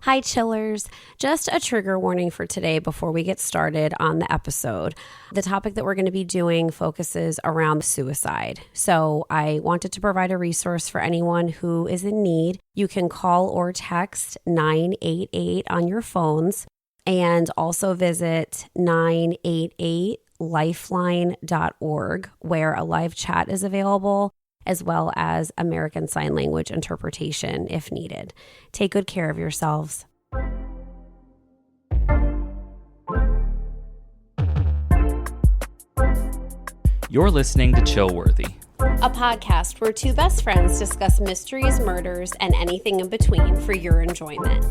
Hi, chillers. Just a trigger warning for today before we get started on the episode. The topic that we're going to be doing focuses around suicide. So I wanted to provide a resource for anyone who is in need. You can call or text 988 on your phones and also visit 988lifeline.org where a live chat is available, as well as American Sign Language interpretation if needed. Take good care of yourselves. You're listening to Chillworthy, A podcast where two best friends discuss mysteries, murders, and anything in between for your enjoyment.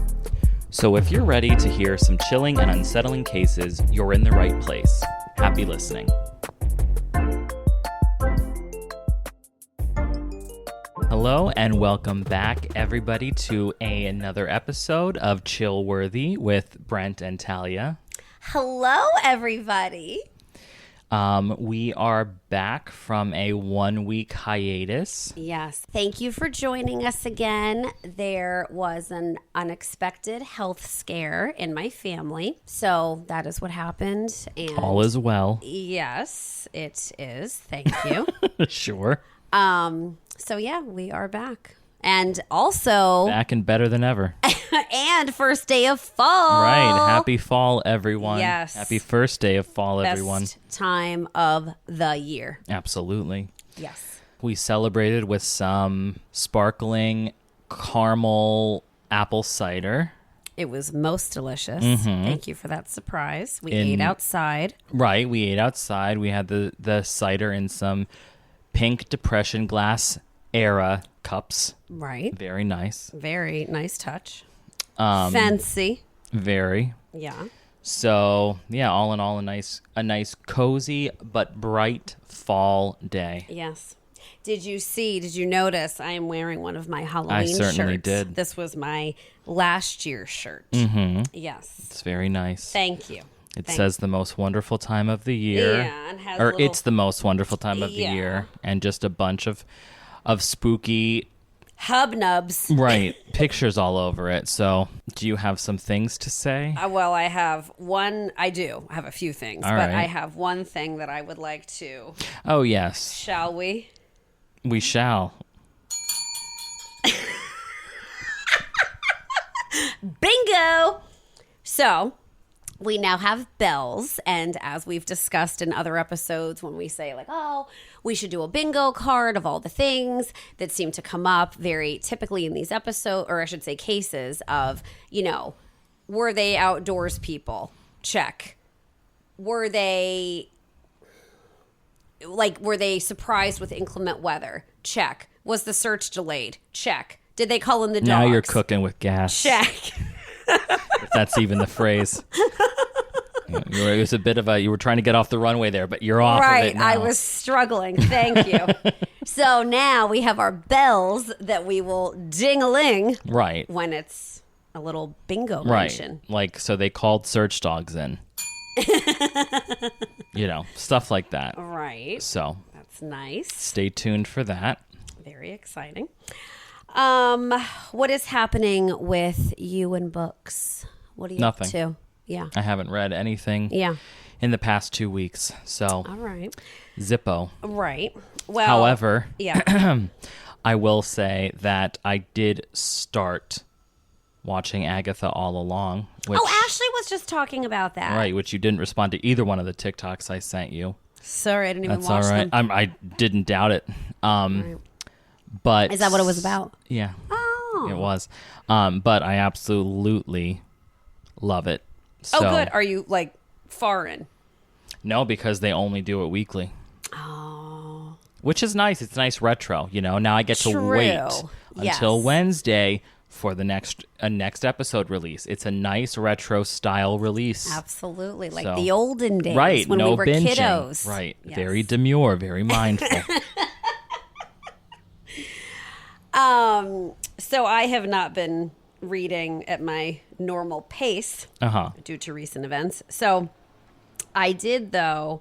so if you're ready to hear some chilling and unsettling cases, you're in the right place. Happy listening. Hello and welcome back, everybody, to another episode of Chillworthy with Brent and Talia. Hello, everybody. We are back from a 1-week hiatus. Yes. Thank you for joining us again. There was an unexpected health scare in my family. So that is what happened. And All is well. yes, it is. Thank you. Sure. So yeah, we are back. And also Back and better than ever. and first day of fall. Right. Happy fall, everyone. Yes. Happy first day of fall, everyone. Best time of the year. Absolutely. Yes. We celebrated with some sparkling caramel apple cider. It was most delicious. Mm-hmm. Thank you for that surprise. We ate outside. Right. We ate outside. We had the cider in some pink depression glass era cups. Right. Very nice. Very nice touch. Fancy. Very. Yeah. So, yeah, all in all, a nice cozy but bright fall day. Yes. Did you notice I am wearing one of my Halloween shirts? I certainly did. This was my last year's shirt. Mm-hmm. Yes. It's very nice. Thank you. It says the most wonderful time of the year. Yeah, and has it's the most wonderful time of the year. And just a bunch of spooky hubnubs. Right. Pictures all over it. So do you have some things to say? Well, I have one. I do. I have a few things. All but right. I have one thing that I would like to. Oh, yes. Shall we? We shall. Bingo! So, we now have bells, and as we've discussed in other episodes, when we say like, oh, we should do a bingo card of all the things that seem to come up very typically in these episodes, or I should say cases of, were they outdoors people? Check. Were they surprised with inclement weather? Check. Was the search delayed? Check. Did they call in the dogs? Now you're cooking with gas. Check. If that's even the phrase. It was a bit of you were trying to get off the runway there, but you're off of it now. I was struggling. Thank you. So now we have our bells that we will ding-a-ling. Right. When it's a little bingo Right. mention. So they called search dogs in. Stuff like that. Right. So That's nice. stay tuned for that. Very exciting. What is happening with you and books? What are you Nothing. up to? Yeah. I haven't read anything Yeah. in the past 2 weeks. So All right. Zippo. Right. Well. However, Yeah. I will say that I did start watching Agatha All Along. Which, Ashley was just talking about that. Right, which you didn't respond to either one of the TikToks I sent you. Sorry, I didn't even That's watch all right. them. I didn't doubt it. Right. But Is that what it was about? Yeah, Oh. it was. But I absolutely love it. So, good. Are you foreign? No, because they only do it weekly. Oh. Which is nice. It's nice retro, Now I get to True. wait Yes. until Wednesday for the next episode release. It's a nice retro style release. Absolutely. Like So- the olden days Right, when no we were binging. kiddos. Right. Yes. Very demure, very mindful. So I have not been reading at my normal pace due to recent events. So I did, though,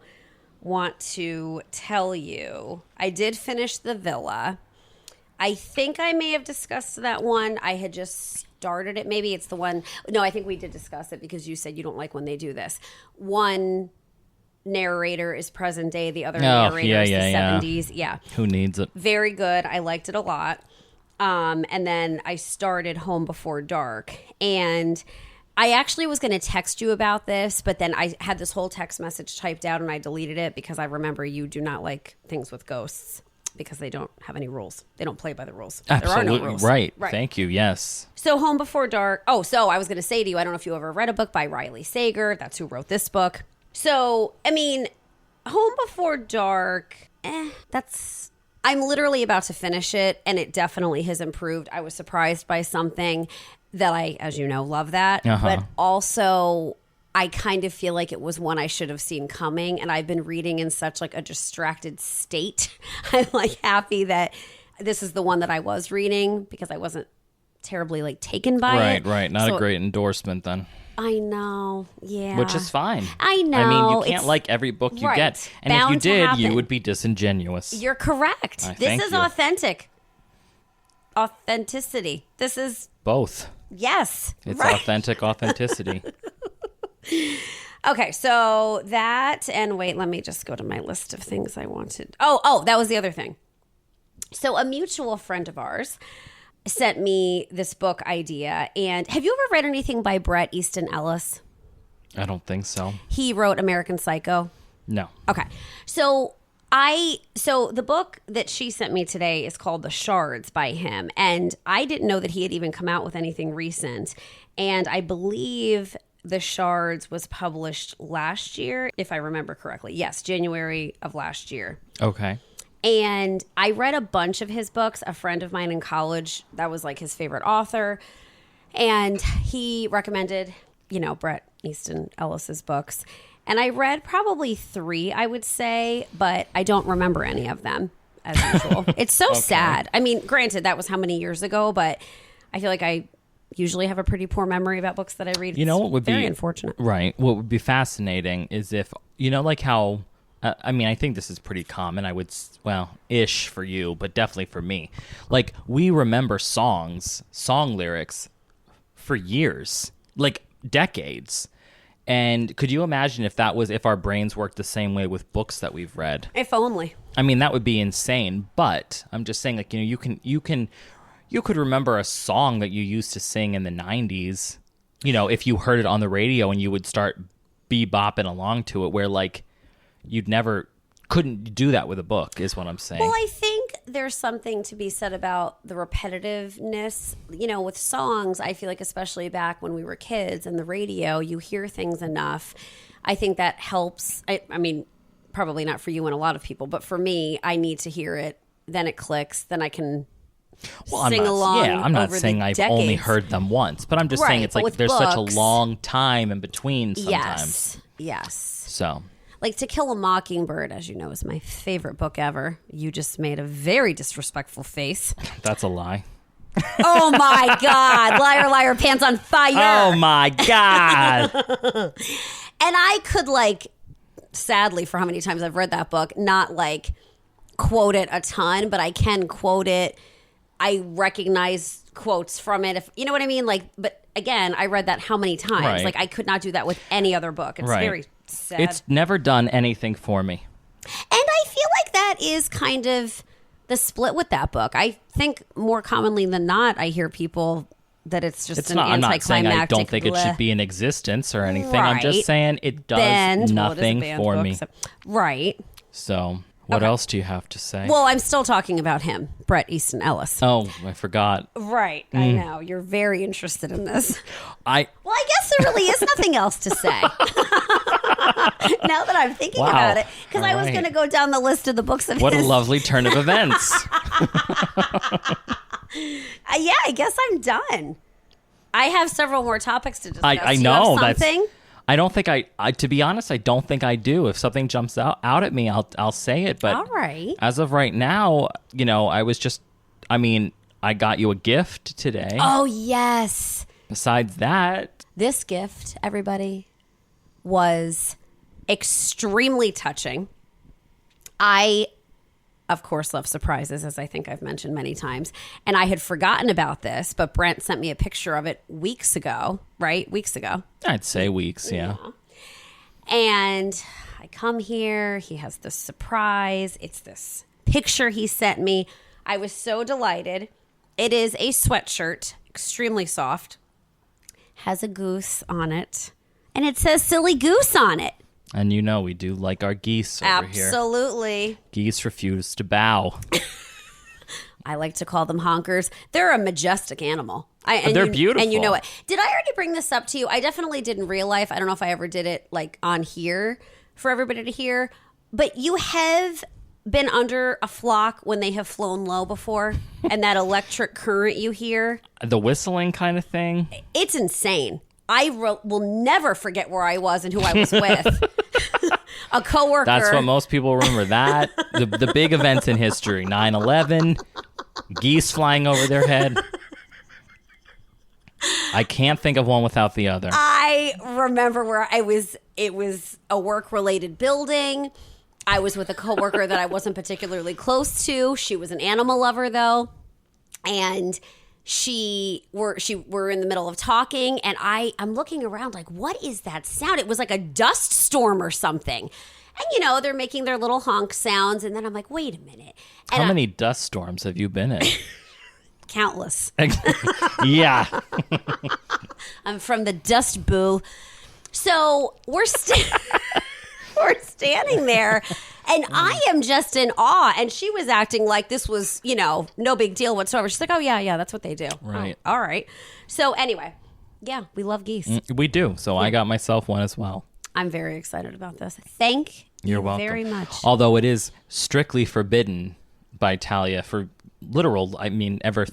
want to tell you, I did finish The Villa. I think I may have discussed that one. I had just started it. Maybe it's the one. No, I think we did discuss it because you said you don't like when they do this. One narrator is present day, the other narrator is the 70s. Yeah. Who needs it? Very good. I liked it a lot. And then I started Home Before Dark. And I actually was going to text you about this, but then I had this whole text message typed out and I deleted it because I remember you do not like things with ghosts because they don't have any rules. They don't play by the rules. Absolutely. There are no rules. Right. Thank you. Yes. So Home Before Dark. Oh, so I was going to say to you, I don't know if you ever read a book by Riley Sager. That's who wrote this book. So, I mean, Home Before Dark, I'm literally about to finish it, and it definitely has improved. I was surprised by something that I, as you know, love that. But also, I kind of feel like it was one I should have seen coming, and I've been reading in such like a distracted state. I'm like happy that this is the one that I was reading because I wasn't terribly like taken by it. Right. Not a great endorsement then. I know, yeah. Which is fine. I know. I mean, you can't like every book you get. And if you did, you would be disingenuous. You're correct. This is authentic. Authenticity. This is... Both. Yes. It's authentic authenticity. Okay, so that... And wait, let me just go to my list of things I wanted. Oh, that was the other thing. So a mutual friend of ours sent me this book idea. And have you ever read anything by Bret Easton Ellis? I don't think so. He wrote American Psycho. No. Okay. So the book that she sent me today is called The Shards by him. And I didn't know that he had even come out with anything recent. And I believe The Shards was published last year, if I remember correctly. Yes, January of last year. Okay. And I read a bunch of his books. A friend of mine in college, that was like his favorite author. And he recommended, Bret Easton Ellis's books. And I read probably 3, I would say, but I don't remember any of them, as usual. It's so sad. I mean, granted, that was how many years ago, but I feel like I usually have a pretty poor memory about books that I read. What would very be unfortunate. Right. What would be fascinating is if, like how... I think this is pretty common. I would, ish for you, but definitely for me. Like, we remember song lyrics for years, like decades. And could you imagine if our brains worked the same way with books that we've read? If only. I mean, that would be insane. But I'm just saying, like, you could remember a song that you used to sing in the 90s, if you heard it on the radio and you would start bebopping along to it, where like, couldn't do that with a book, is what I'm saying. Well, I think there's something to be said about the repetitiveness. With songs, I feel like especially back when we were kids and the radio, you hear things enough. I think that helps. I mean, probably not for you and a lot of people, but for me, I need to hear it. Then it clicks. Then I can sing along. Yeah, I'm not over saying I've only heard them once, but I'm just saying it's like there's such a long time in between sometimes. Yes. So... Like To Kill a Mockingbird, as you know, is my favorite book ever. You just made a very disrespectful face. That's a lie. Oh, my God. Liar, liar, pants on fire. Oh, my God. And I could, sadly, for how many times I've read that book, not, quote it a ton, but I can quote it. I recognize quotes from it. If you know what I mean? But again, I read that how many times? Right. I could not do that with any other book. It's very sad. It's never done anything for me. And I feel like that is kind of the split with that book. I think more commonly than not, I hear people that it's just an I'm anticlimactic. not saying I don't think it should be in existence or anything. Right. I'm just saying it does nothing for me. So, right. So what else do you have to say? Well, I'm still talking about him, Bret Easton Ellis. Oh, I forgot. Right. I know. You're very interested in this. Well, I guess there really is nothing else to say. Now that I'm thinking about it. Because I was going to go down the list of the books of What his. a lovely turn of events. Yeah, I guess I'm done. I have several more topics to discuss. I Do know. you have something? I don't think I to be honest, I don't think I do. If something jumps out at me, I'll say it. But all right. As of right now, I got you a gift today. Oh, yes. Besides that. This gift, everybody, was extremely touching. I of course, love surprises, as I think I've mentioned many times. And I had forgotten about this, but Brent sent me a picture of it weeks ago, right? Weeks ago. I'd say weeks, yeah. And I come here. He has this surprise. It's this picture he sent me. I was so delighted. It is a sweatshirt, extremely soft, has a goose on it, and it says Silly Goose on it. And you know we do like our geese over here. Absolutely. Geese refuse to bow. I like to call them honkers. They're a majestic animal. They're beautiful. And you know it. Did I already bring this up to you? I definitely did in real life. I don't know if I ever did it like on here for everybody to hear. But you have been under a flock when they have flown low before, and that electric current you hear. The whistling kind of thing. It's insane. I will never forget where I was and who I was with. A coworker. That's what most people remember. That the big events in history: 9/11, geese flying over their head. I can't think of one without the other. I remember where I was. It was a work-related building. I was with a coworker that I wasn't particularly close to. She was an animal lover, though, and we're in the middle of talking, and I'm looking around like, what is that sound? It was like a dust storm or something. And, you know, they're making their little honk sounds, and then I'm like, wait a minute. And How many dust storms have you been in? Countless. Yeah. I'm from the Dust Bowl. So we're standing there, and I am just in awe. And she was acting like this was, you know, no big deal whatsoever. She's like, oh, yeah, that's what they do. Right. Oh, all right. So anyway, yeah, we love geese. We do. So I got myself one as well. I'm very excited about this. Thank You're you welcome. very much. Although it is strictly forbidden by Talia for literal, I mean, ever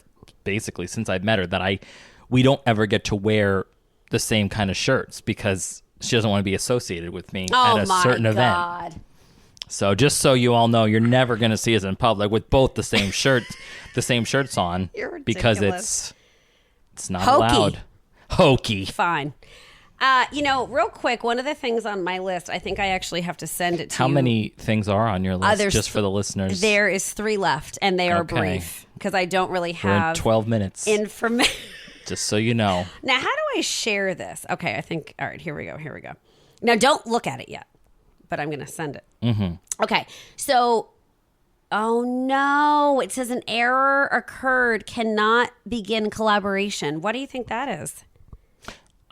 basically since I've met her, that we don't ever get to wear the same kind of shirts because she doesn't want to be associated with me at a certain event. So just so you all know, you're never going to see us in public with both the same shirts on. You're because ridiculous. it's not Hokey. allowed. Hokey. Fine. You know, real quick, one of the things on my list, I think I actually have to send it to How you. many things are on your list, There's just for the listeners? There is 3 left, and they are Okay. brief because I don't really We're in have 12 minutes, information. just so you know. Now, how do I share this? Okay, I think, all right, here we go. Now, don't look at it yet, but I'm going to send it. Mm-hmm. Okay, so, oh no, it says an error occurred, cannot begin collaboration. What do you think that is?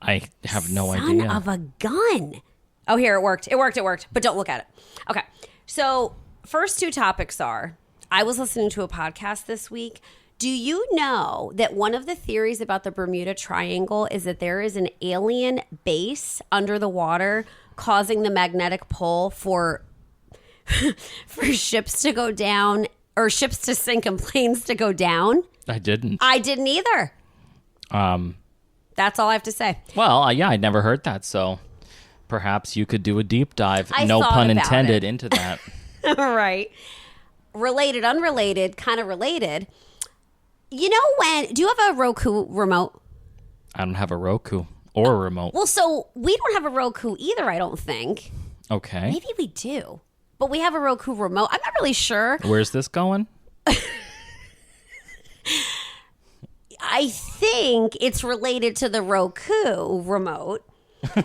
I have no Son idea. of a gun. Oh, here, it worked. It worked. But don't look at it. Okay. So, first 2 topics are, I was listening to a podcast this week. Do you know that one of the theories about the Bermuda Triangle is that there is an alien base under the water causing the magnetic pull for ships to go down, or ships to sink and planes to go down? I didn't. I didn't either. That's all I have to say. Well, yeah, I'd never heard that, so perhaps you could do a deep dive, I no thought pun about intended, it. into that. Right. Related, unrelated, kind of related. You know do you have a Roku remote? I don't have a Roku or a remote. Well, so we don't have a Roku either, I don't think. Okay. Maybe we do. But we have a Roku remote. I'm not really sure. Where's this going? I think it's related to the Roku remote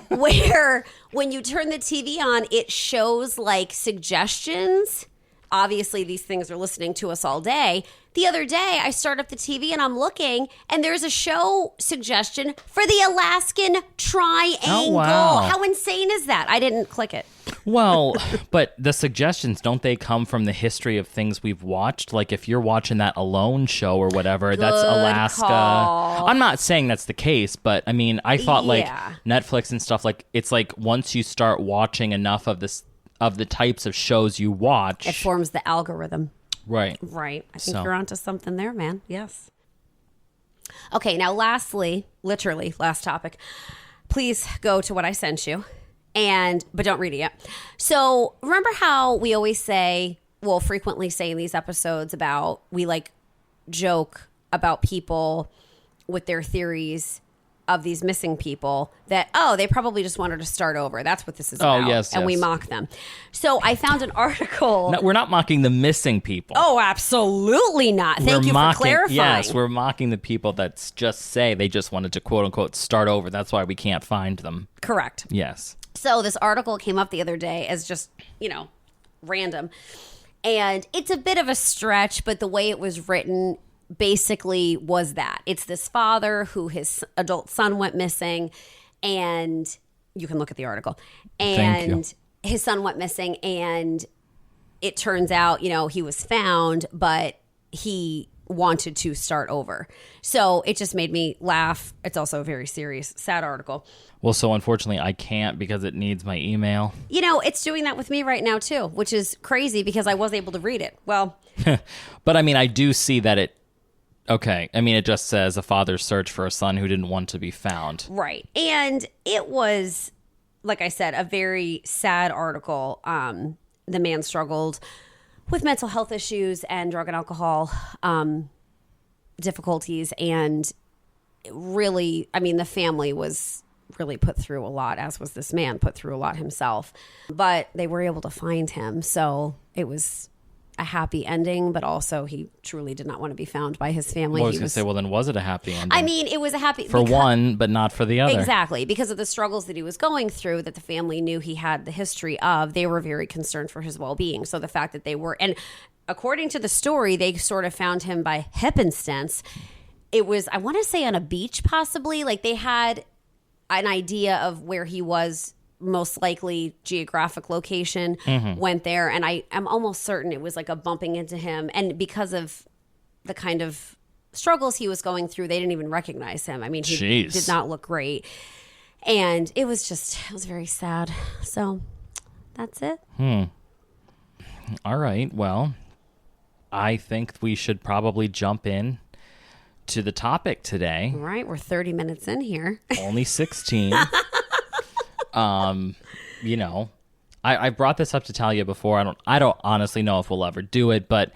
where when you turn the TV on, it shows like suggestions. Obviously, these things are listening to us all day. The other day, I start up the TV and I'm looking, and there's a show suggestion for the Alaskan Triangle. Oh, wow. How insane is that? I didn't click it. Well, but the suggestions, don't they come from the history of things we've watched? Like if you're watching that Alone show or whatever, that's Good Alaska. call. I'm not saying that's the case, but I mean, I thought like Yeah. Netflix and stuff, like it's like once you start watching enough of this, of the types of shows you watch. It forms the algorithm. Right. Right. I think So. you're onto something there, man. Yes. Okay, now lastly, literally last topic. Please go to what I sent you. But don't read it yet. So remember how we always say, well, frequently say in these episodes about, we like joke about people with their theories of these missing people that, they probably just wanted to start over. That's what this is about. Yes, and we yes. mock them. So I found an article. No, we're not mocking the missing people. Oh, absolutely not. Thank you for clarifying. Yes, we're mocking the people that just say they just wanted to, quote unquote, start over. That's why we can't find them. Correct. Yes. So this article came up the other day as just, random. And it's a bit of a stretch, but the way it was written basically was that. It's this father who his adult son went missing, and you can look at the article. And his son went missing, and it turns out, he was found, but he wanted to start over. So it just made me laugh. It's also a very serious, sad article. Well, so unfortunately, I can't because it needs my email. It's doing that with me right now, too, which is crazy because I was able to read it. Well, but I mean, I do see that it. Okay. I mean, it just says a father's search for a son who didn't want to be found. Right. And it was, like I said, a very sad article. The man struggled with mental health issues and drug and alcohol difficulties. And really, I mean, the family was really put through a lot, as was this man, put through a lot himself. But they were able to find him. So it was a happy ending, but also he truly did not want to be found by his family. Well, I was going to say, well, then was it a happy ending? I mean, it was a happy... For one, but not for the other. Exactly. Because of the struggles that he was going through that the family knew he had the history of, they were very concerned for his well-being. So the fact that they were... And according to the story, they sort of found him by happenstance. It was, I want to say on a beach possibly. Like they had an idea of where he was, most likely geographic location, went there. And I am almost certain it was like a bumping into him. And because of the kind of struggles he was going through, they didn't even recognize him. I mean, he did not look great. And it was very sad. So that's it. All right. Well, I think we should probably jump in to the topic today. All right. We're 30 minutes in here. Only 16. I brought this up to Talia before. I don't honestly know if we'll ever do it, but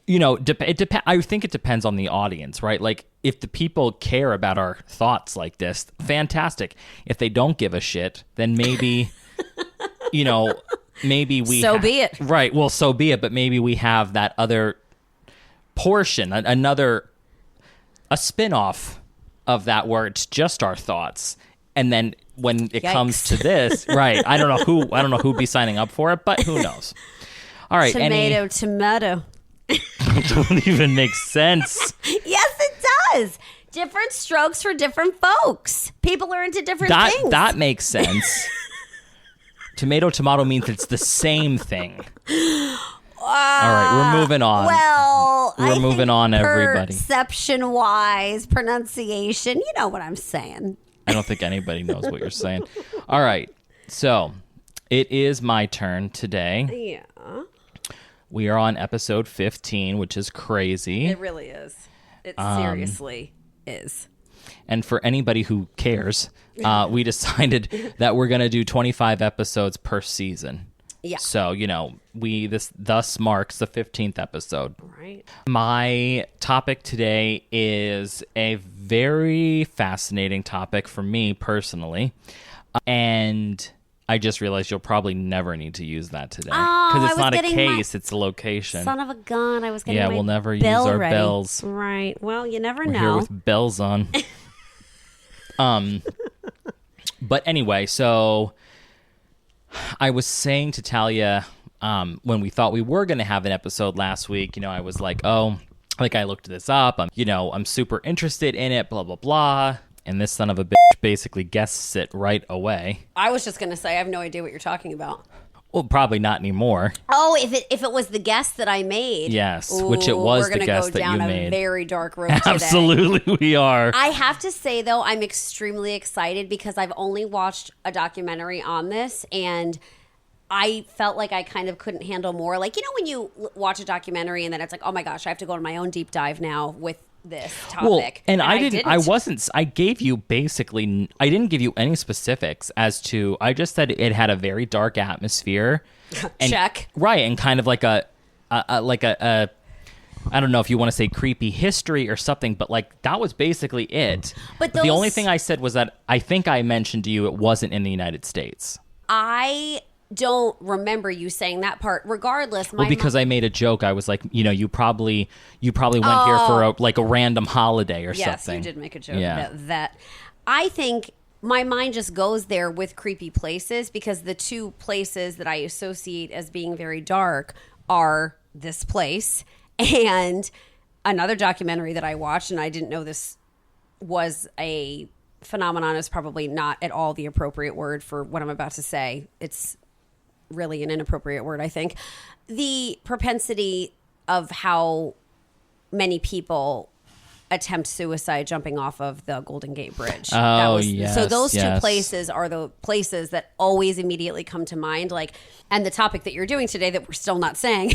I think it depends on the audience, right? Like if the people care about our thoughts like this, fantastic. If they don't give a shit, then maybe, maybe we... So be it. Right. Well, so be it. But maybe we have that other portion, a spin-off of that where it's just our thoughts. And then when it comes to this, right, I don't know who'd be signing up for it, but who knows? All right. Tomato. It don't even make sense. Yes, it does. Different strokes for different folks. People are into different things. That makes sense. Tomato means it's the same thing. All right, we're moving on. Well, we're moving on, everybody. Perception-wise, pronunciation, you know what I'm saying. I don't think anybody knows what you're saying. All right, so it is my turn today. Yeah. We are on episode 15, which is crazy. It really is. It seriously is. And for anybody who cares, we decided that we're going to do 25 episodes per season. Yeah. So, this thus marks the 15th episode. Right. My topic today is a very fascinating topic for me personally. And I just realized you'll probably never need to use that today. Because it's not a case, it's a location. Son of a gun. I was getting we'll never use our bells. Right. Well, you never We're know. here with bells on. But anyway, so I was saying to Talia when we thought we were going to have an episode last week, I was like, I looked this up. I'm super interested in it, blah, blah, blah. And this son of a bitch basically guesses it right away. I was just going to say, I have no idea what you're talking about. Well, probably not anymore. Oh, if it was the guess that I made. Yes, which it was the guess that you made. We're going to go down a very dark road today. Absolutely we are. I have to say, though, I'm extremely excited because I've only watched a documentary on this, and I felt like I kind of couldn't handle more. Like, when you watch a documentary and then it's like, oh my gosh, I have to go on my own deep dive now with this topic. Well, and I gave you I didn't give you any specifics as to, I just said it had a very dark atmosphere. And, check. Right. And kind of like a I don't know if you want to say creepy history or something, but like that was basically it. But the only thing I said was that I think I mentioned to you it wasn't in the United States. I don't remember you saying that part. Regardless, because I made a joke. I was like, you probably went here for a random holiday or something. Yes, you did make a joke about that. I think my mind just goes there with creepy places because the two places that I associate as being very dark are this place and another documentary that I watched, and I didn't know this was a phenomenon, is probably not at all the appropriate word for what I'm about to say. It's really an inappropriate word, I think. The propensity of how many people attempt suicide jumping off of the Golden Gate Bridge. Yes. So those two places are the places that always immediately come to mind. And the topic that you're doing today that we're still not saying.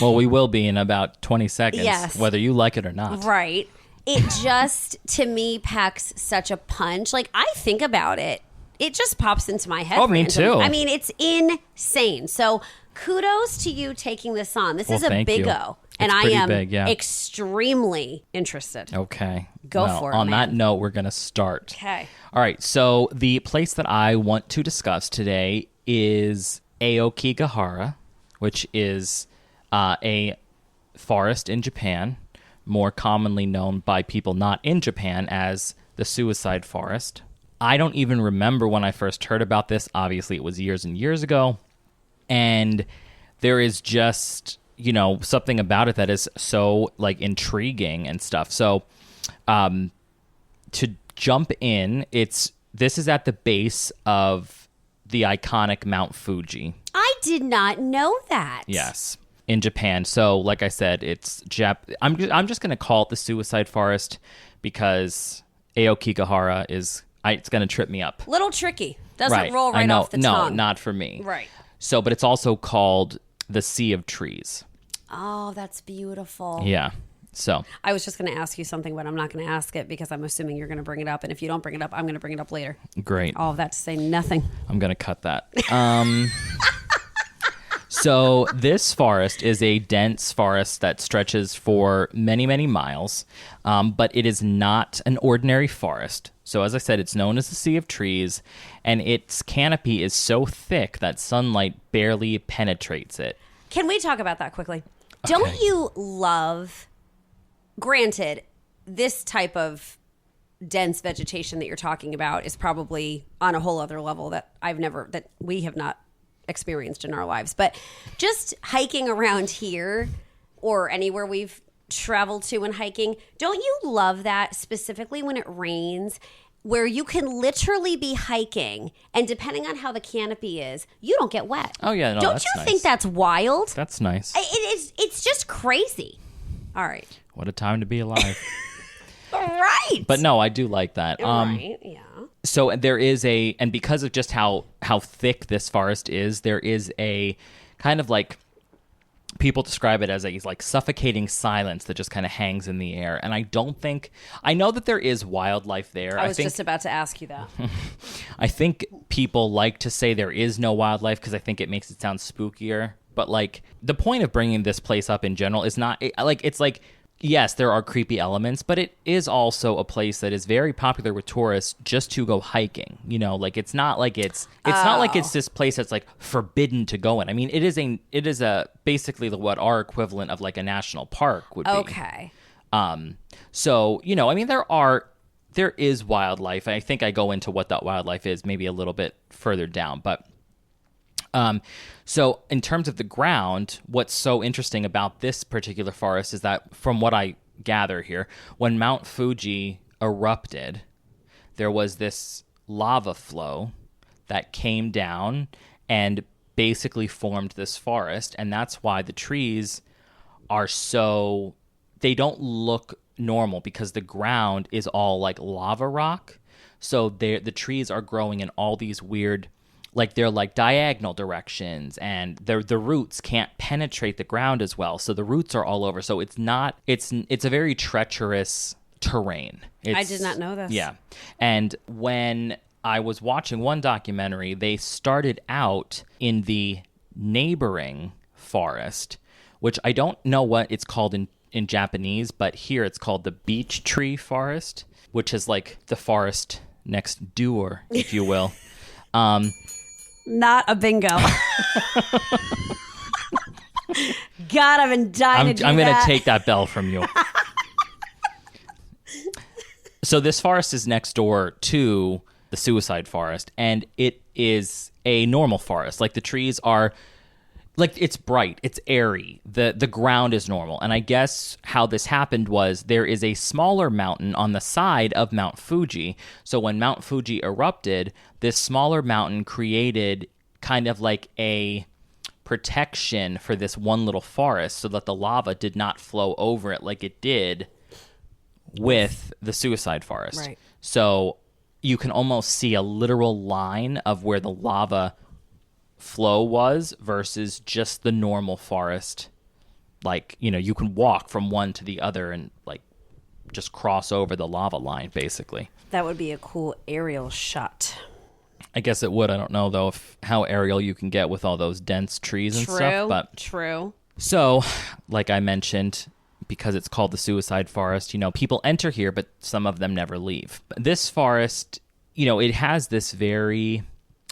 Well, we will be in about 20 seconds, yes. Whether you like it or not. Right. It just, to me, packs such a punch. I think about it. It just pops into my head. Oh, me too. I mean, it's insane. So kudos to you taking this on. This is a big O. And I am extremely interested. Okay. Go for it, on man. that note, we're going to start. Okay. All right. So the place that I want to discuss today is Aokigahara, which is a forest in Japan, more commonly known by people not in Japan as the Suicide Forest. I don't even remember when I first heard about this. Obviously, it was years and years ago. And there is just, something about it that is so, intriguing and stuff. So, to jump in, this is at the base of the iconic Mount Fuji. I did not know that. Yes. In Japan. So, like I said, it's I'm just going to call it the Suicide Forest because Aokigahara is... it's going to trip me up. Little tricky. Doesn't roll right off the tongue. No, not for me. Right. So, but it's also called the Sea of Trees. Oh, that's beautiful. Yeah. So. I was just going to ask you something, but I'm not going to ask it because I'm assuming you're going to bring it up. And if you don't bring it up, I'm going to bring it up later. Great. All of that to say nothing. I'm going to cut that. So this forest is a dense forest that stretches for many, many miles, but it is not an ordinary forest. So as I said, it's known as the Sea of Trees, and its canopy is so thick that sunlight barely penetrates it. Can we talk about that quickly? Okay. Don't you love, granted, this type of dense vegetation that you're talking about is probably on a whole other level that we have not experienced in our lives, but just hiking around here or anywhere we've traveled to and hiking, don't you love that, specifically when it rains, where you can literally be hiking and depending on how the canopy is, you don't get wet? Oh yeah, no, don't that's you nice. think that's wild? That's nice. It's just crazy. All right, what a time to be alive. Right. But no, I do like that. Right, yeah. So there is and because of just how thick this forest is, there is a kind of people describe it as a suffocating silence that just kind of hangs in the air. And I know that there is wildlife there. I was just about to ask you that. I think people like to say there is no wildlife because I think it makes it sound spookier. But the point of bringing this place up in general is not yes, there are creepy elements, but it is also a place that is very popular with tourists just to go hiking. It's not like it's not like it's this place that's forbidden to go in. I mean, it is basically what our equivalent of a national park would be. Okay. So, I mean, there is wildlife. I think I go into what that wildlife is maybe a little bit further down, but so in terms of the ground, what's so interesting about this particular forest is that from what I gather here, when Mount Fuji erupted, there was this lava flow that came down and basically formed this forest. And that's why the trees they don't look normal because the ground is all lava rock. So the trees are growing in all these weird, they're diagonal directions, and the roots can't penetrate the ground as well. So the roots are all over. So it's a very treacherous terrain. I did not know this. Yeah. And when I was watching one documentary, they started out in the neighboring forest, which I don't know what it's called in Japanese, but here it's called the beech tree forest, which is like the forest next door, if you will. Not a bingo. God, I've been dying to do I'm that. going to take that bell from you. So this forest is next door to the suicide forest, and it is a normal forest. Like the trees are, like it's bright, it's airy, the ground is normal. And I guess how this happened was there is a smaller mountain on the side of Mount Fuji. So when Mount Fuji erupted, this smaller mountain created kind of like a protection for this one little forest so that the lava did not flow over it like it did with the suicide forest. Right. So you can almost see a literal line of where the lava flow was versus just the normal forest. Like, you know, you can walk from one to the other and like just cross over the lava line, basically. That would be a cool aerial shot. I guess it would. I don't know, though, if how aerial you can get with all those dense trees and stuff. But True. So, like I mentioned, because it's called the suicide forest, you know, people enter here, but some of them never leave. This forest, you know, it has this very,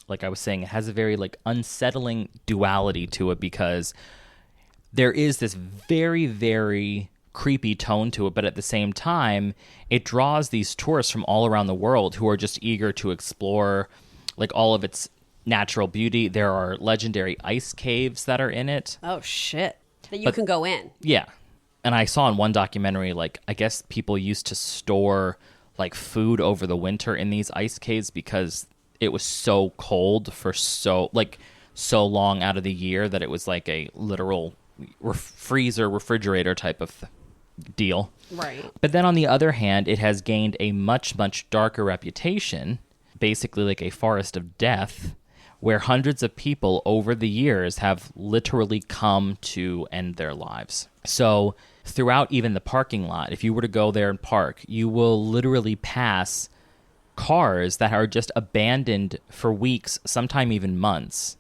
like I was saying, it has a very like unsettling duality to it because there is this very, very creepy tone to it, but at the same time, it draws these tourists from all around the world who are just eager to explore like all of its natural beauty. There are legendary ice caves that are in it. Oh, shit. That you can go in. Yeah. And I saw in one documentary, like, I guess people used to store, like, food over the winter in these ice caves because it was so cold for so long out of the year that it was like a literal freezer, refrigerator type of deal. Right. But then on the other hand, it has gained a much, much darker reputation, basically like a forest of death, where hundreds of people over the years have literally come to end their lives. So throughout even the parking lot, if you were to go there and park, you will literally pass cars that are just abandoned for weeks, sometime even months.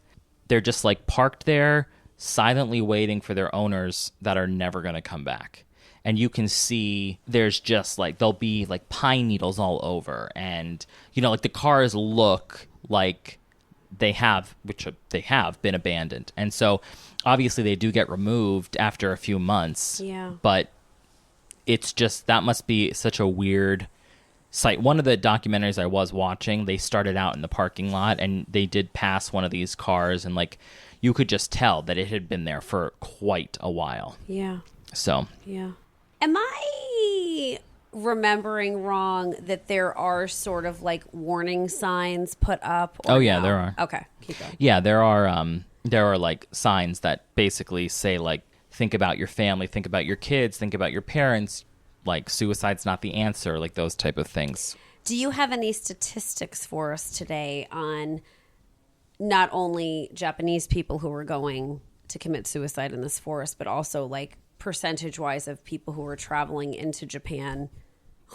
They're just like parked there, silently waiting for their owners that are never going to come back. And you can see there's just like, there'll be like pine needles all over. And, you know, like the cars look like they have been abandoned. And so obviously they do get removed after a few months. Yeah. But it's just, that must be such a weird sight. One of the documentaries I was watching, they started out in the parking lot and they did pass one of these cars and like you could just tell that it had been there for quite a while. Yeah. So. Yeah. Am I remembering wrong that there are sort of like warning signs put up? Oh yeah, no? there are. Okay, keep going. Yeah, there are like signs that basically say like, think about your family, think about your kids, think about your parents, like suicide's not the answer, like those type of things. Do you have any statistics for us today on not only Japanese people who are going to commit suicide in this forest, but also like percentage-wise of people who are traveling into Japan?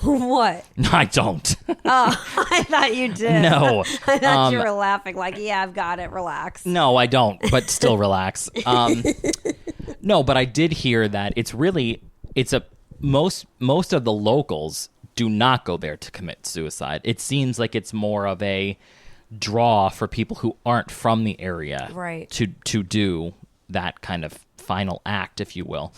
What? I don't. Oh, I thought you did. No. I thought you were laughing like, yeah, I've got it. Relax. No, I don't, but still relax. No, but I did hear that most of the locals do not go there to commit suicide. It seems like it's more of a draw for people who aren't from the area, right, to do that kind of final act, if you will.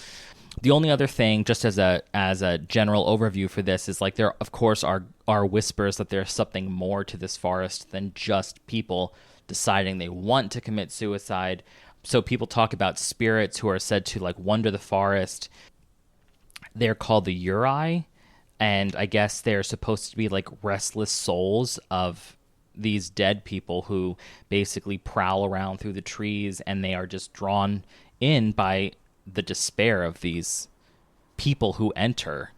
The only other thing, just as a general overview for this, is like there, of course, are whispers that there's something more to this forest than just people deciding they want to commit suicide. So people talk about spirits who are said to like wander the forest. They're called the Yurei, and I guess they're supposed to be like restless souls of these dead people who basically prowl around through the trees, and they are just drawn in by the despair of these people who enter.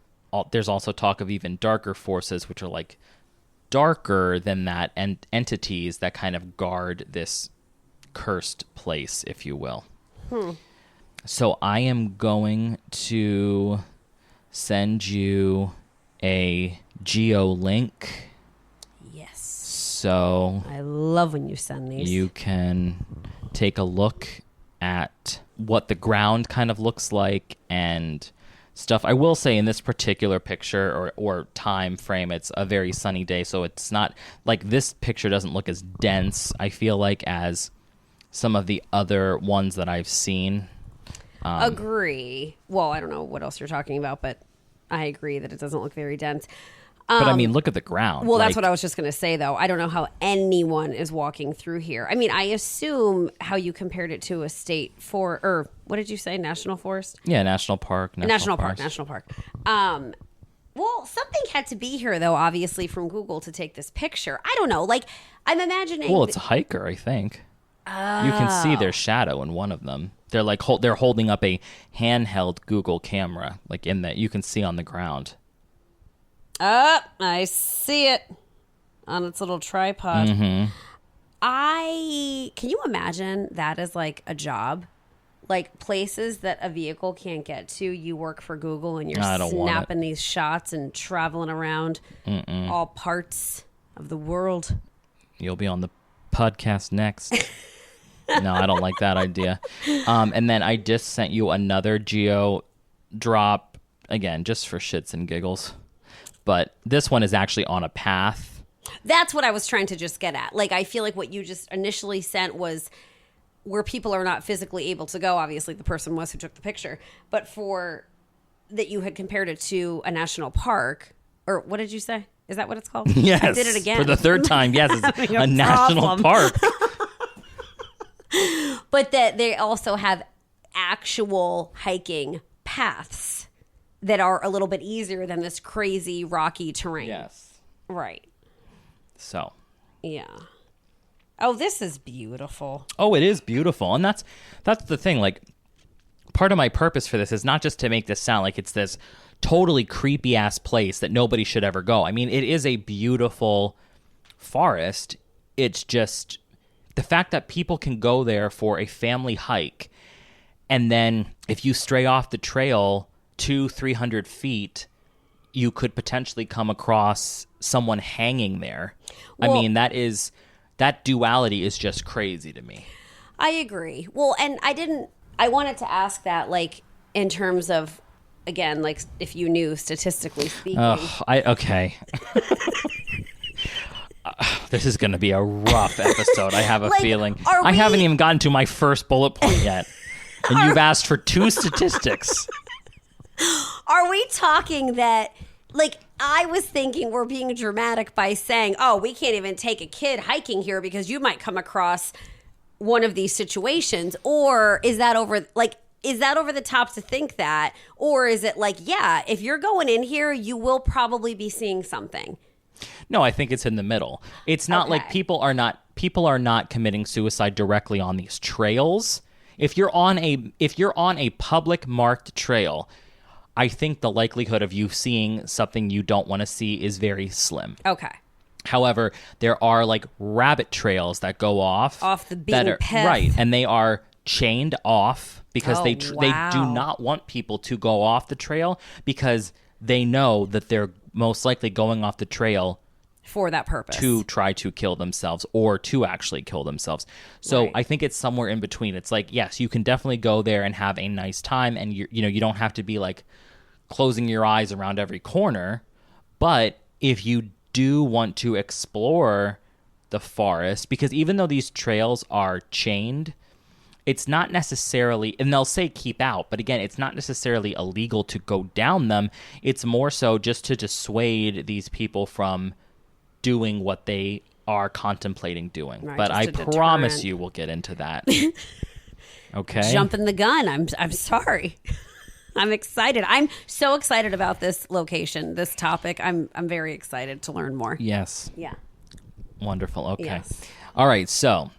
There's also talk of even darker forces, which are like darker than that, and entities that kind of guard this cursed place, if you will. So I am going to send you a geo link. Yes. So I love when you send these. You can take a look at what the ground kind of looks like and stuff. I will say in this particular picture or time frame, it's a very sunny day, so it's not like this picture doesn't look as dense, I feel like, as some of the other ones that I've seen. Agree. Well, I don't know what else you're talking about, but I agree that it doesn't look very dense. But I mean, look at the ground. Well, that's what I was just going to say, though. I don't know how anyone is walking through here. I mean, I assume how you compared it to a state or what did you say? National forest? Yeah, national park. National park. Well, something had to be here, though, obviously, from Google to take this picture. I don't know. Like, I'm imagining. Well, it's a hiker, I think. Oh. You can see their shadow in one of them. They're like they're holding up a handheld Google camera, like in that you can see on the ground. I see it on its little tripod. Mm-hmm. Can you imagine that as like a job? Like places that a vehicle can't get to, you work for Google and you're snapping these shots and traveling around all parts of the world. You'll be on the podcast next. No, I don't like that idea. And then I just sent you another geo drop, again, just for shits and giggles. But this one is actually on a path. That's what I was trying to just get at. Like, I feel like what you just initially sent was where people are not physically able to go. Obviously, the person was who took the picture. But for that you had compared it to a national park. Or what did you say? Is that what it's called? Yes. I did it again. For the third time, yes. It's a national park. But that they also have actual hiking paths that are a little bit easier than this crazy rocky terrain. Yes. Right. So. Yeah. Oh, this is beautiful. Oh, it is beautiful. And that's the thing. Like, part of my purpose for this is not just to make this sound like it's this totally creepy ass place that nobody should ever go. I mean, it is a beautiful forest. It's just the fact that people can go there for a family hike. And then if you stray off the trail 200-300 feet, you could potentially come across someone hanging there. Well, I mean, that duality is just crazy to me. I agree. Well, and I wanted to ask that, like, in terms of, again, like, if you knew statistically speaking. Okay. This is going to be a rough episode. I have a feeling. I haven't even gotten to my first bullet point yet. And you've asked for 2 statistics. Are we talking that, like, I was thinking we're being dramatic by saying, oh, we can't even take a kid hiking here because you might come across one of these situations? Or is that over the top to think that? Or is it like, yeah, if you're going in here, you will probably be seeing something? No, I think it's in the middle. It's not like people are not committing suicide directly on these trails. If you're on a public marked trail, I think the likelihood of you seeing something you don't want to see is very slim. Okay. However, there are like rabbit trails that go off the beaten path. Right, and they are chained off because they do not want people to go off the trail because they know that they're most likely going off the trail for that purpose, to try to kill themselves or to actually kill themselves. So right. I think it's somewhere in between. It's like, yes, you can definitely go there and have a nice time, and you don't have to be like closing your eyes around every corner. But if you do want to explore the forest, because even though these trails are chained, it's not necessarily, and they'll say keep out, but again, it's not necessarily illegal to go down them. It's more so just to dissuade these people from doing what they are contemplating doing. Right, but I promise you we'll get into that. Okay? Jumping the gun. I'm sorry. I'm excited. I'm so excited about this location, this topic. I'm very excited to learn more. Yes. Yeah. Wonderful. Okay. Yes. All right. So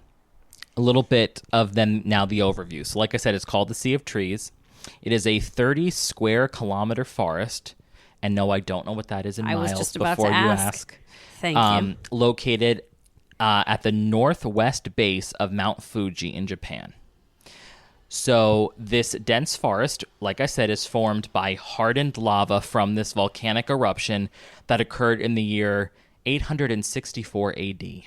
a little bit of then now the overview. So like I said, it's called the Sea of Trees. It is a 30 square kilometer forest. And no, I don't know what that is in miles. I was just about before to you ask. Thank you. Located at the northwest base of Mount Fuji in Japan. So this dense forest, like I said, is formed by hardened lava from this volcanic eruption that occurred in the year 864 AD.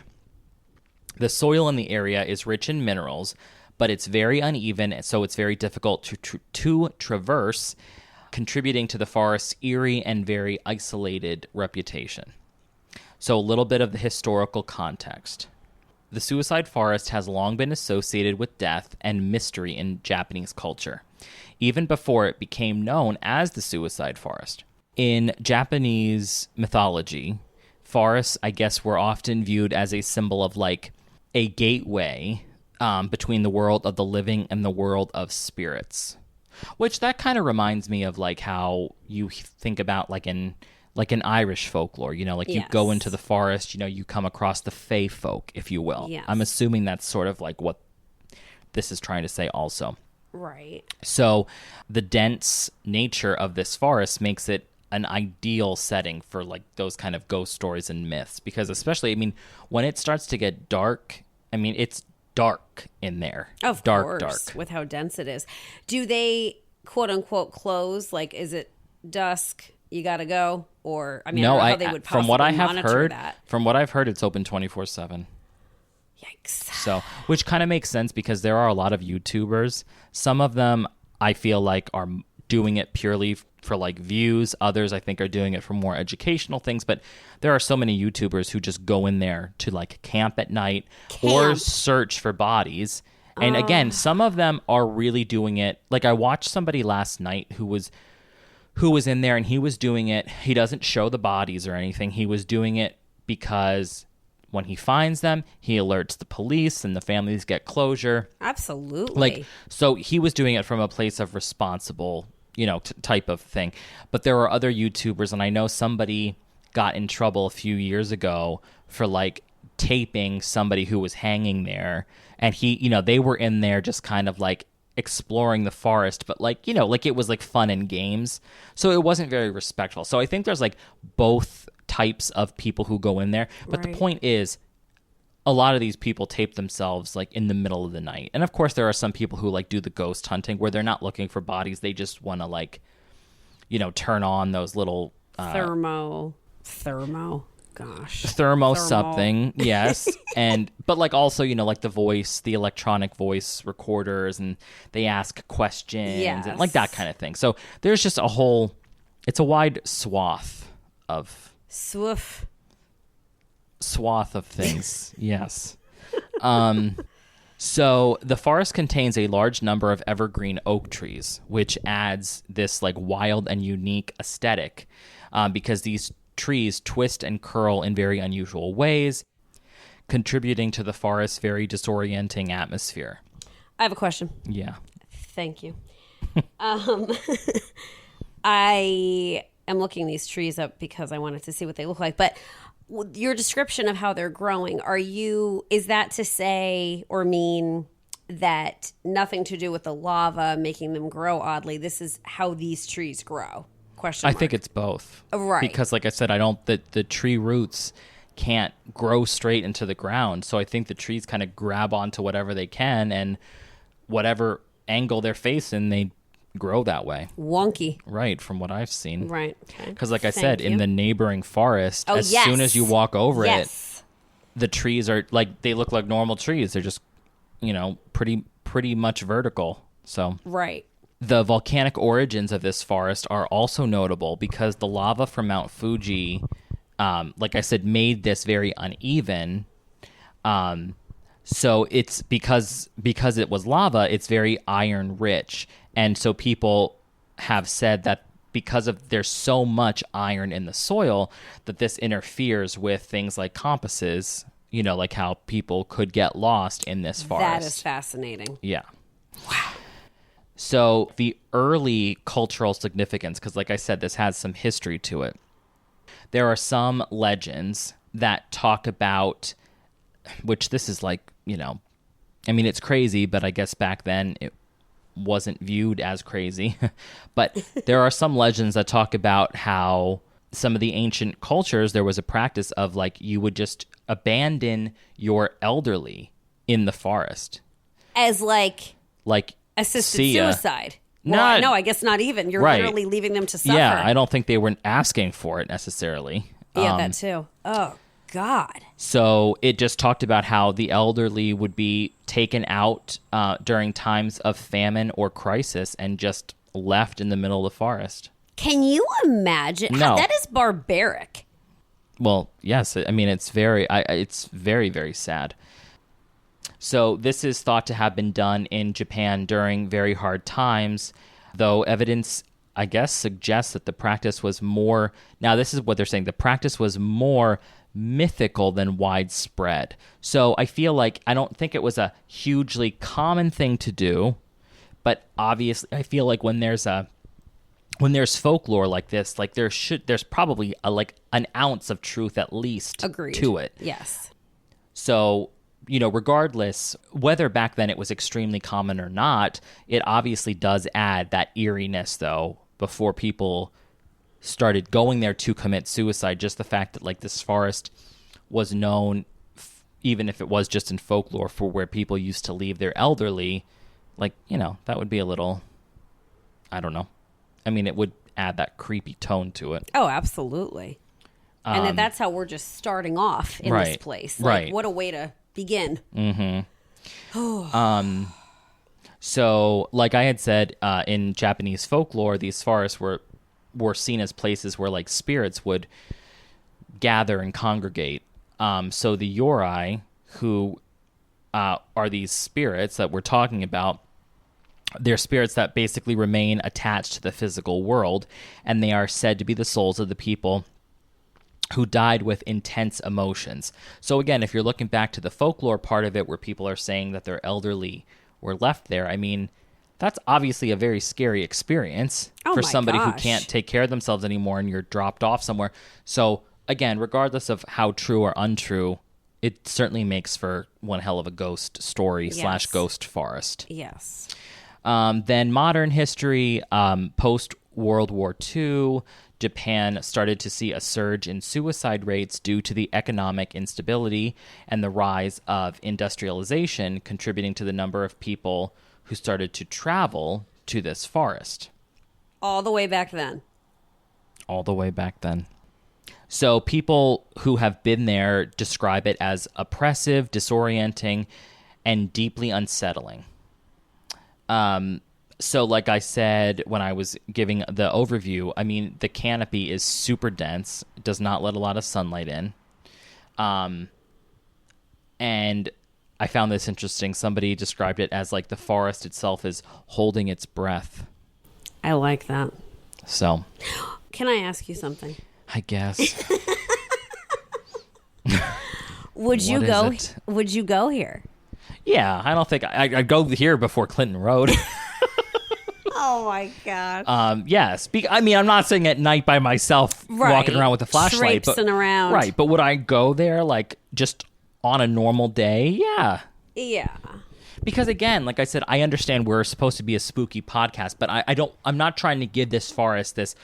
The soil in the area is rich in minerals, but it's very uneven, so it's very difficult to traverse. contributing to the forest's eerie and very isolated reputation. So a little bit of the historical context. The suicide forest has long been associated with death and mystery in Japanese culture, even before it became known as the suicide forest. In Japanese mythology, forests, I guess, were often viewed as a symbol of like a gateway between the world of the living and the world of spirits. Which that kind of reminds me of like how you think about like an Irish folklore, you know, like you go into the forest, you know, you come across the fae folk, if you will. Yes. I'm assuming that's sort of like what this is trying to say also. Right. So the dense nature of this forest makes it an ideal setting for like those kind of ghost stories and myths, because especially, I mean, when it starts to get dark, I mean, it's dark in there. Of dark, course, with how dense it is. Do they, quote unquote, close? Like, is it dusk? You got to go? Or, I mean, no, I don't know how they would possibly from what I have monitor heard, that. From what I've heard, it's open 24/7. Yikes. So, which kind of makes sense because there are a lot of YouTubers. Some of them I feel like are doing it purely for like views. Others I think are doing it for more educational things. But there are so many YouTubers who just go in there to like camp at night or search for bodies. And again, some of them are really doing it. Like I watched somebody last night who was in there and he was doing it. He doesn't show the bodies or anything. He was doing it because when he finds them, he alerts the police and the families get closure. Absolutely. Like, so he was doing it from a place of responsible, you know, type of thing. But there are other YouTubers, and I know somebody got in trouble a few years ago for like taping somebody who was hanging there. And he, you know, they were in there just kind of like exploring the forest, but like, you know, like it was like fun and games. So it wasn't very respectful. So I think there's like both types of people who go in there. But the point is, a lot of these people tape themselves like in the middle of the night. And of course there are some people who like do the ghost hunting where they're not looking for bodies. They just want to like, you know, turn on those little thermo something. Yes. But like also, you know, like the electronic voice recorders, and they ask questions and like that kind of thing. So there's just it's a wide swath of things. Yes. So the forest contains a large number of evergreen oak trees, which adds this like wild and unique aesthetic because these trees twist and curl in very unusual ways, contributing to the forest's very disorienting atmosphere. I have a question. Yeah. Thank you. I am looking these trees up because I wanted to see what they look like, but your description of how they're growing, is that to say or mean that nothing to do with the lava making them grow oddly? This is how these trees grow? I think it's both. Right. Because like I said, the tree roots can't grow straight into the ground. So I think the trees kind of grab onto whatever they can, and whatever angle they're facing, they grow that way. Wonky. Right, from what I've seen. Right. Okay. Because like I said, in the neighboring forest, soon as you walk over it, the trees are like, they look like normal trees. They're just, you know, pretty much vertical. So right. The volcanic origins of this forest are also notable because the lava from Mount Fuji, like I said, made this very uneven. So it's because it was lava, it's very iron rich. And so people have said that because there's so much iron in the soil, that this interferes with things like compasses, you know, like how people could get lost in this forest. That is fascinating. Yeah. Wow. So the early cultural significance, because like I said, this has some history to it. There are some legends that talk about, which this is like, you know, I mean, it's crazy, but I guess back then it wasn't viewed as crazy. But there are some legends that talk about how some of the ancient cultures, there was a practice of like, you would just abandon your elderly in the forest. As like assisted suicide. Well, no, I guess not even. You're literally leaving them to suffer. Yeah, I don't think they were asking for it necessarily. Yeah, that too. Oh, God. So it just talked about how the elderly would be taken out during times of famine or crisis and just left in the middle of the forest. Can you imagine? No. That is barbaric. Well, yes. I mean, it's very, very sad. So this is thought to have been done in Japan during very hard times, though evidence, I guess, suggests that the practice was more... Now, this is what they're saying. The practice was more mythical than widespread. So I feel like I don't think it was a hugely common thing to do, but obviously I feel like when there's folklore like this, like there's probably an ounce of truth at least Agreed. To it. Yes. So, regardless whether back then it was extremely common or not, it obviously does add that eeriness, though, before people started going there to commit suicide. Just the fact that this forest was known, even if it was just in folklore, for where people used to leave their elderly, that would be a little, I don't know. I mean, it would add that creepy tone to it. Oh, absolutely. And that's how we're just starting off in this place. Right. What a way to begin. Mm-hmm. So, like I had said, in Japanese folklore, these forests were seen as places where spirits would gather and congregate. So the Yorai, who are these spirits that we're talking about, they're spirits that basically remain attached to the physical world, and they are said to be the souls of the people who died with intense emotions. So again, if you're looking back to the folklore part of it, where people are saying that their elderly were left there, I mean, that's obviously a very scary experience for somebody who can't take care of themselves anymore, and you're dropped off somewhere. So again, regardless of how true or untrue, it certainly makes for one hell of a ghost story / ghost forest. Yes. Then modern history, post-World War II, Japan started to see a surge in suicide rates due to the economic instability and the rise of industrialization, contributing to the number of people who started to travel to this forest. All the way back then. All the way back then. So people who have been there describe it as oppressive, disorienting, and deeply unsettling. So like I said when I was giving the overview, I mean, the canopy is super dense. It does not let a lot of sunlight in. And I found this interesting. Somebody described it as the forest itself is holding its breath. I like that. So. Can I ask you something? I guess. Would you go here? Yeah, I don't think I'd go here before Clinton Road. Oh my God. Yes. I mean, I'm not saying at night by myself, walking around with a flashlight, traipsing around. Right. But would I go there just on a normal day? Yeah. Yeah. Because again, like I said, I understand we're supposed to be a spooky podcast, but I'm not trying to give this forest this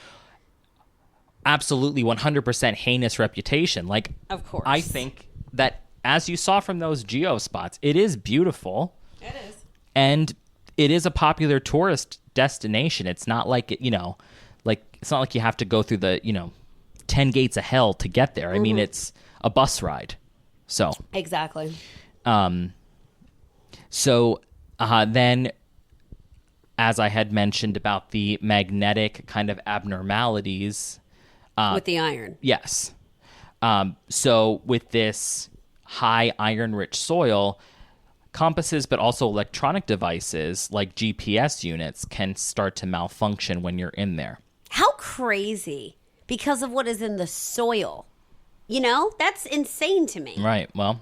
absolutely 100% heinous reputation. Of course. I think that, as you saw from those geo spots, it is beautiful. It is. And it is a popular tourist destination. It's not like it's not like you have to go through the, 10 gates of hell to get there. I mean, it's a bus ride. So. Exactly. So then, as I had mentioned about the magnetic kind of abnormalities. With the iron. Yes. So with this high iron-rich soil, compasses but also electronic devices like GPS units can start to malfunction when you're in there. How crazy. Because of what is in the soil. That's insane to me. Right. Well,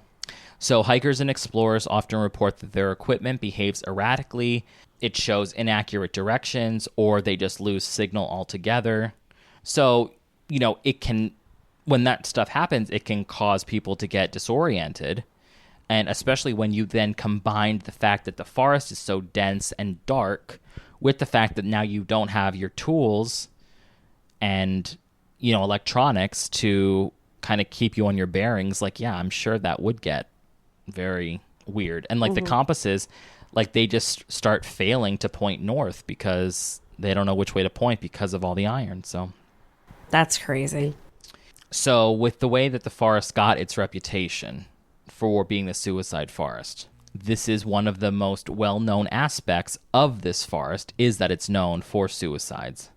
so hikers and explorers often report that their equipment behaves erratically, it shows inaccurate directions, or they just lose signal altogether. So, it can, when that stuff happens, it can cause people to get disoriented. And especially when you then combine the fact that the forest is so dense and dark with the fact that now you don't have your tools and, electronics to kind of keep you on your bearings. I'm sure that would get very weird. And the compasses, they just start failing to point north because they don't know which way to point because of all the iron. So that's crazy. So with the way that the forest got its reputation for being the suicide forest, this is one of the most well-known aspects of this forest, is that it's known for suicides.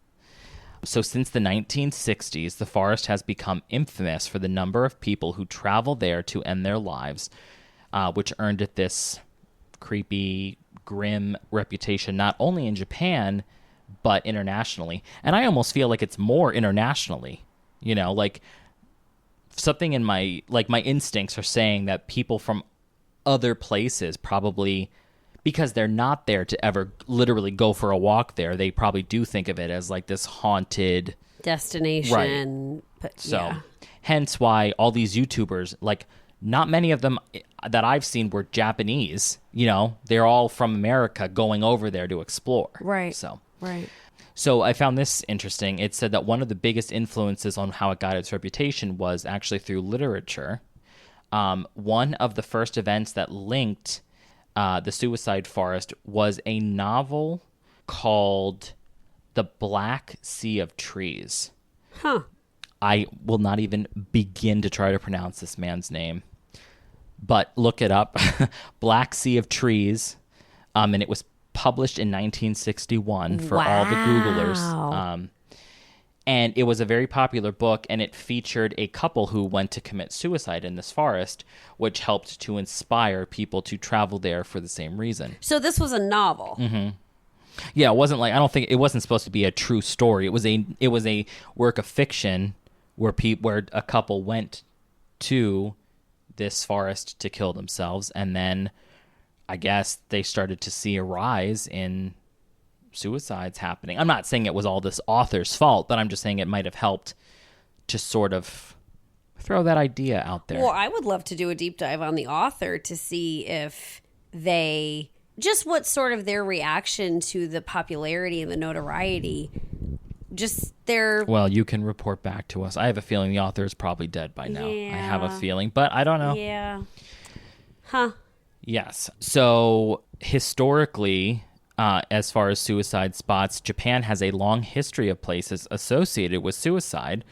So since the 1960s, the forest has become infamous for the number of people who travel there to end their lives, which earned it this creepy, grim reputation, not only in Japan, but internationally. And I almost feel like it's more internationally, like something in my instincts are saying that people from other places probably, because they're not there to ever literally go for a walk there, they probably do think of it as like this haunted destination. Right. But, so hence why all these YouTubers, like not many of them that I've seen were Japanese, they're all from America going over there to explore. Right. Right. So I found this interesting. It said that one of the biggest influences on how it got its reputation was actually through literature. One of the first events that linked the suicide forest was a novel called The Black Sea of Trees. Huh. I will not even begin to try to pronounce this man's name, but look it up. Black Sea of Trees. And it was published in 1961 for all the Googlers. And it was a very popular book, and it featured a couple who went to commit suicide in this forest, which helped to inspire people to travel there for the same reason. So this was a novel. Mm-hmm. Yeah, it wasn't like, I don't think it wasn't supposed to be a true story. It was a work of fiction where a couple went to this forest to kill themselves, and then I guess they started to see a rise in suicides happening. I'm not saying it was all this author's fault, but I'm just saying it might have helped to sort of throw that idea out there. Well, I would love to do a deep dive on the author to see if just what sort of their reaction to the popularity and the notoriety, Well, you can report back to us. I have a feeling the author is probably dead by now. Yeah. I have a feeling, but I don't know. Yeah. Huh. Yes. So historically, as far as suicide spots, Japan has a long history of places associated with suicide,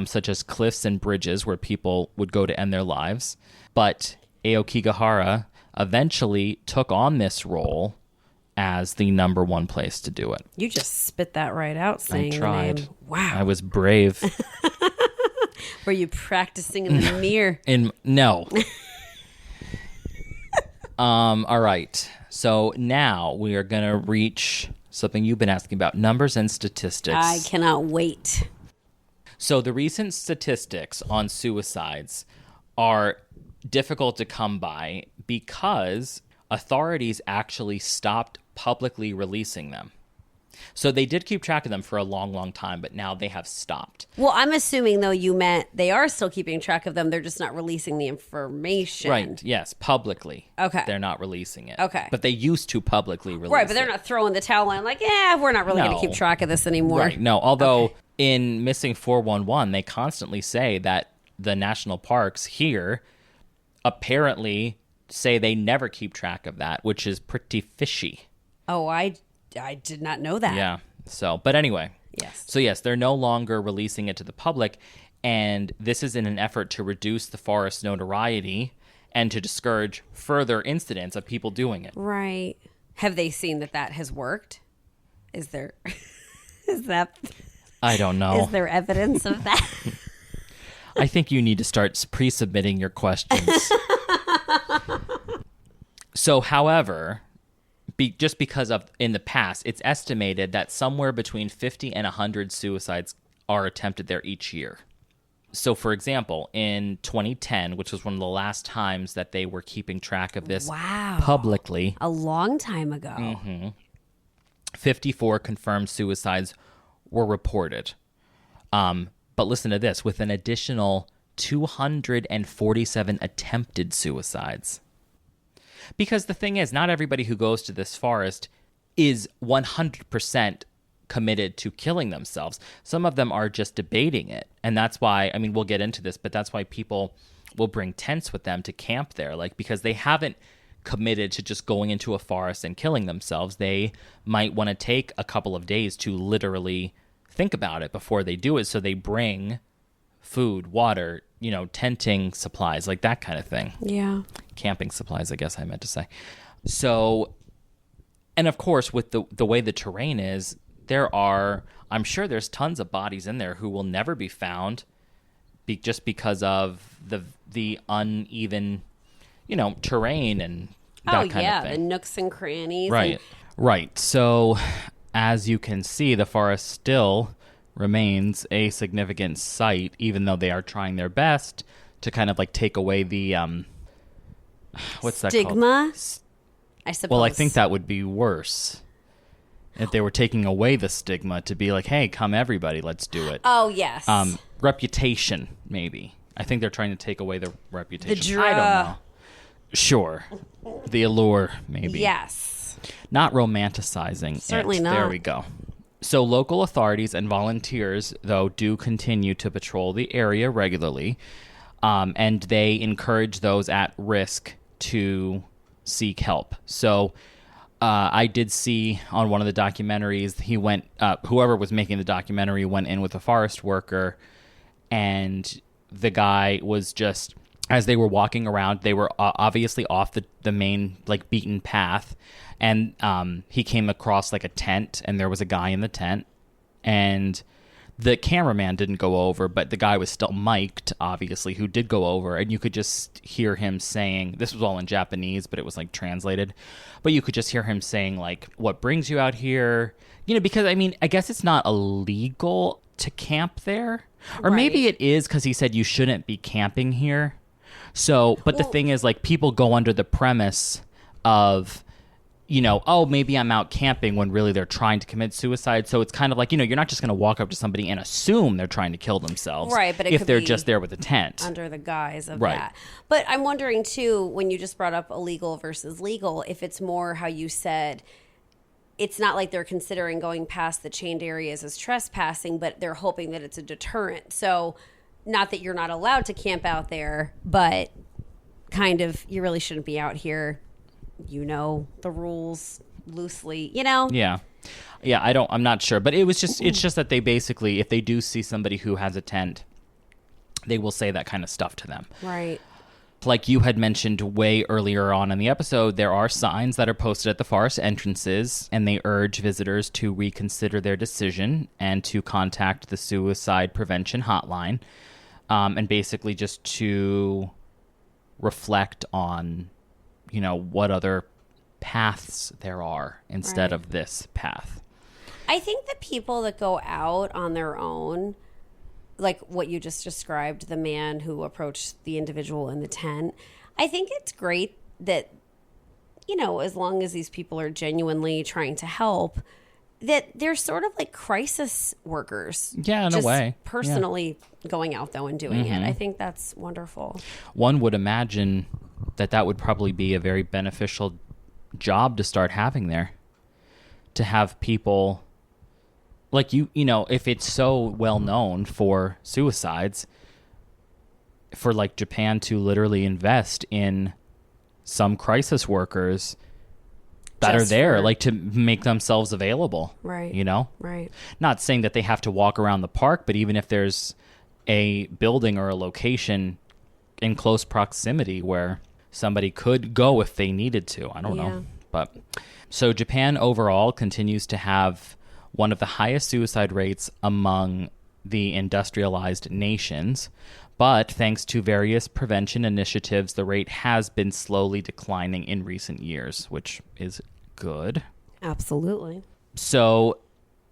such as cliffs and bridges where people would go to end their lives. But Aokigahara eventually took on this role as the number one place to do it. You just spit that right out saying I tried. the name. Wow. I was brave. Were you practicing in the mirror? No. All right. So now we are going to reach something you've been asking about, numbers and statistics. I cannot wait. So the recent statistics on suicides are difficult to come by because authorities actually stopped publicly releasing them. So they did keep track of them for a long, long time, but now they have stopped. Well, I'm assuming, though, you meant they are still keeping track of them. They're just not releasing the information. Right. Yes. Publicly. Okay. They're not releasing it. Okay. But they used to publicly release it. Right, but they're not throwing the towel in like, we're not really going to keep track of this anymore. Right. No, although in Missing 411, they constantly say that the national parks here apparently say they never keep track of that, which is pretty fishy. Oh, I did not know that. Yeah. So, but anyway. Yes. So yes, they're no longer releasing it to the public, and this is in an effort to reduce the forest's notoriety and to discourage further incidents of people doing it. Right. Have they seen that has worked? Is that I don't know. Is there evidence of that? I think you need to start pre-submitting your questions. So, however, just because of in the past, it's estimated that somewhere between 50 and 100 suicides are attempted there each year. So, for example, in 2010, which was one of the last times that they were keeping track of this publicly. A long time ago. Mm-hmm, 54 confirmed suicides were reported. But listen to this, with an additional 247 attempted suicides. Because the thing is, not everybody who goes to this forest is 100% committed to killing themselves. Some of them are just debating it. And that's why, I mean, we'll get into this, but that's why people will bring tents with them to camp there. Like, because they haven't committed to just going into a forest and killing themselves. They might want to take a couple of days to literally think about it before they do it. So they bring food, water, tenting supplies, like that kind of thing. Yeah. camping supplies, I guess I meant to say. So, and of course, with the way the terrain is, I'm sure there's tons of bodies in there who will never be found just because of the uneven, terrain and that kind of thing. The nooks and crannies. Right. Right. So, as you can see, the forest still remains a significant site, even though they are trying their best to kind of like take away the what's that called? Stigma, I suppose. Well, I think that would be worse if they were taking away the stigma to be like, hey, come everybody, let's do it. Oh, yes. Reputation, maybe. I think they're trying to take away the reputation. I don't know. Sure. The allure, maybe. Yes. Not romanticizing. Certainly not. There we go. So local authorities and volunteers, though, do continue to patrol the area regularly, and they encourage those at risk to seek help. So I did see on one of the documentaries, whoever was making the documentary went in with a forest worker, and the guy was just, as they were walking around, they were obviously off the main, like, beaten path, and he came across, like, a tent, and there was a guy in the tent, and the cameraman didn't go over, but the guy was still mic'd, obviously, who did go over, and you could just hear him saying, this was all in Japanese, but it was, like, translated, but you could just hear him saying, like, what brings you out here? Because, I mean, I guess it's not illegal to camp there, or maybe it is, because he said you shouldn't be camping here. So, but the thing is, like, people go under the premise of, oh, maybe I'm out camping when really they're trying to commit suicide. So it's kind of like, you're not just going to walk up to somebody and assume they're trying to kill themselves. Right, but if they're just there with a tent. Under the guise of that. But I'm wondering, too, when you just brought up illegal versus legal, if it's more how you said, it's not like they're considering going past the chained areas as trespassing, but they're hoping that it's a deterrent. So not that you're not allowed to camp out there, but kind of you really shouldn't be out here. The rules loosely, Yeah. I'm not sure, but it's just that they basically, if they do see somebody who has a tent, they will say that kind of stuff to them. Right. Like you had mentioned way earlier on in the episode, there are signs that are posted at the forest entrances, and they urge visitors to reconsider their decision and to contact the suicide prevention hotline, and basically just to reflect on, what other paths there are instead of this path. I think the people that go out on their own, like what you just described, the man who approached the individual in the tent, I think it's great that, as long as these people are genuinely trying to help, that they're sort of like crisis workers. Yeah, in a way. Personally going out, though, and doing it. I think that's wonderful. One would imagine that would probably be a very beneficial job to start having there. To have people, like, if it's so well known for suicides, for, like, Japan to literally invest in some crisis workers that are there, like, to make themselves available. Right. Right. Not saying that they have to walk around the park, but even if there's a building or a location in close proximity where somebody could go if they needed to. I don't know. But so Japan overall continues to have one of the highest suicide rates among the industrialized nations. But thanks to various prevention initiatives, the rate has been slowly declining in recent years, which is good. Absolutely. So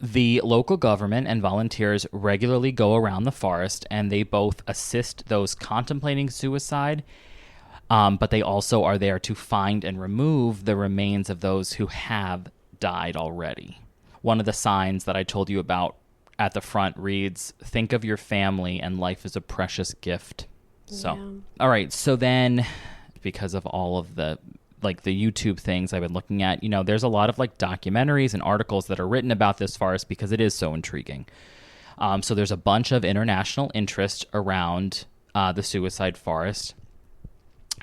the local government and volunteers regularly go around the forest, and they both assist those contemplating suicide, but they also are there to find and remove the remains of those who have died already. One of the signs that I told you about at the front reads, "Think of your family, and life is a precious gift." So, all right. So then, because of all of the YouTube things I've been looking at, there's a lot of like documentaries and articles that are written about this forest because it is so intriguing. So there's a bunch of international interest around the suicide forest,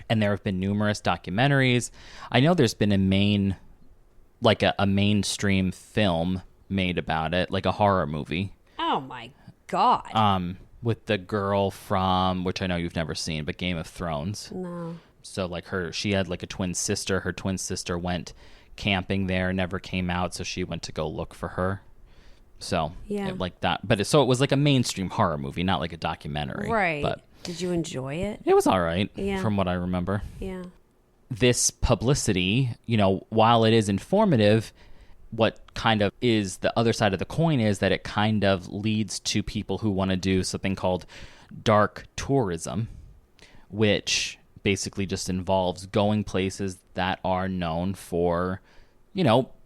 and there have been numerous documentaries. I know there's been a mainstream film made about it, like a horror movie. Oh my God. With the girl from, which I know you've never seen, but Game of Thrones. No. So like she had like a twin sister. Her twin sister went camping there, never came out, so she went to go look for her. So like that. But it was like a mainstream horror movie, not like a documentary. Right. But did you enjoy it? it was all right Yeah. from what I remember. Yeah. This publicity, while it is informative, what kind of is the other side of the coin is that it kind of leads to people who want to do something called dark tourism, which basically just involves going places that are known for,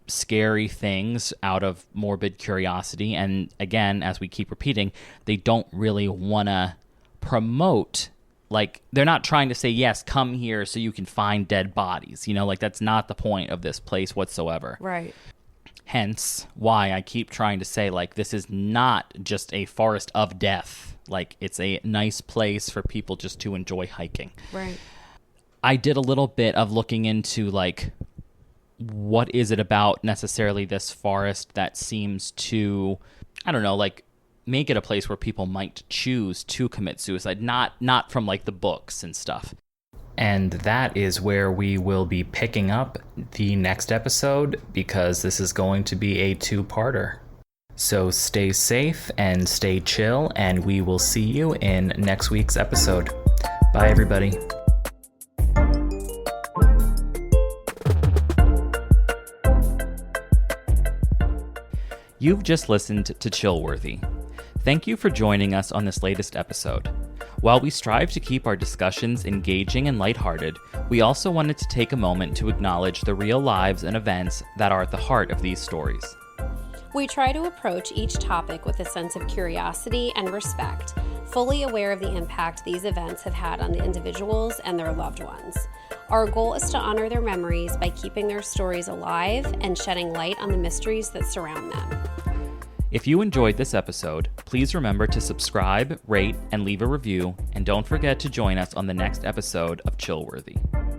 scary things out of morbid curiosity. And again, as we keep repeating, they don't really want to promote, like, they're not trying to say, yes, come here so you can find dead bodies. Like, that's not the point of this place whatsoever. Right. Hence why I keep trying to say, like, this is not just a forest of death. Like, it's a nice place for people just to enjoy hiking. Right. I did a little bit of looking into, like, what is it about necessarily this forest that seems to, I don't know, like, make it a place where people might choose to commit suicide, not from, like, the books and stuff. And that is where we will be picking up the next episode, because this is going to be a 2-parter. So stay safe and stay chill, and we will see you in next week's episode. Bye, everybody. You've just listened to Chillworthy. Thank you for joining us on this latest episode. While we strive to keep our discussions engaging and lighthearted, we also wanted to take a moment to acknowledge the real lives and events that are at the heart of these stories. We try to approach each topic with a sense of curiosity and respect, fully aware of the impact these events have had on the individuals and their loved ones. Our goal is to honor their memories by keeping their stories alive and shedding light on the mysteries that surround them. If you enjoyed this episode, please remember to subscribe, rate, and leave a review, and don't forget to join us on the next episode of Chillworthy.